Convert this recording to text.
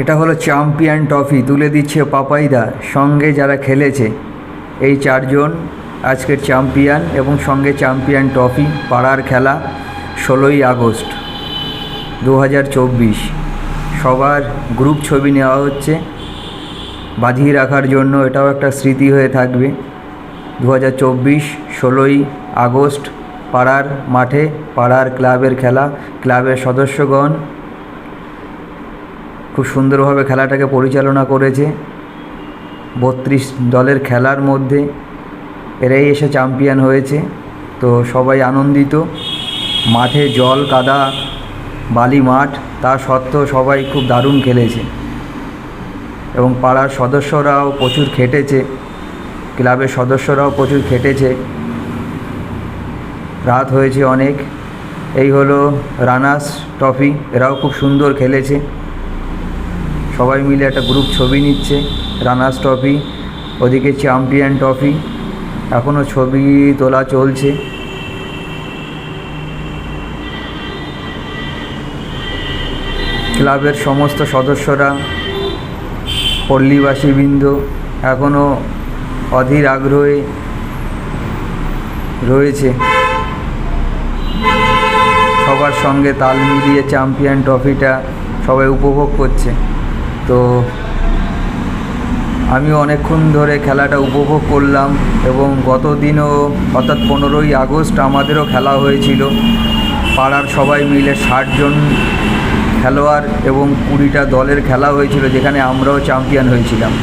এটা হলো champion trophy তুলে দিচ্ছে পাপাইদা, সঙ্গে যারা খেলেছে এই চারজন আজকের চ্যাম্পিয়ন, এবং সঙ্গে চ্যাম্পিয়ন ট্রফি। পাড়ার খেলা 16ই আগস্ট 2024। সবার গ্রুপ ছবি নেওয়া হচ্ছে বাঁধিয়ে রাখার জন্য, এটাও একটা স্মৃতি হয়ে থাকবে। 2024 16ই আগস্ট পাড়ার মাঠে পাড়ার ক্লাবের খেলা। ক্লাবের সদস্যগণ খুব সুন্দরভাবে খেলাটাকে পরিচালনা করেছে। 32 দলের খেলার মধ্যে এরাই এসে চ্যাম্পিয়ন হয়েছে, তো সবাই আনন্দিত। মাঠে জল কাদা বালি মাঠ, তা সত্ত্বেও সবাই খুব দারুণ খেলেছে, এবং পাড়ার সদস্যরাও প্রচুর খেটেছে, ক্লাবের সদস্যরাও প্রচুর খেটেছে, রাত হয়েছে অনেক। এই হলো রানার্স ট্রফি, এরাও খুব সুন্দর খেলেছে। সবাই মিলে একটা গ্রুপ ছবি নিচ্ছে। রানার্স ট্রফি, ওদিকে চ্যাম্পিয়ন ট্রফি, এখনও ছবি তোলা চলছে। ক্লাবের সমস্ত সদস্যরা, পল্লীবাসীবৃন্দ এখনও অধীর আগ্রহে রয়েছে, সবার সঙ্গে তাল মিলিয়ে চ্যাম্পিয়ন ট্রফিটা সবাই উপভোগ করছে। তো আমিও অনেকক্ষণ ধরে খেলাটা উপভোগ করলাম, এবং গত দিনও অর্থাৎ 15ই আগস্ট আমাদেরও খেলা হয়েছিল। পাড়ার সবাই মিলে 60 জন খেলোয়াড় এবং 20টা দলের খেলা হয়েছিল, যেখানে আমরাও চ্যাম্পিয়ন হয়েছিলাম।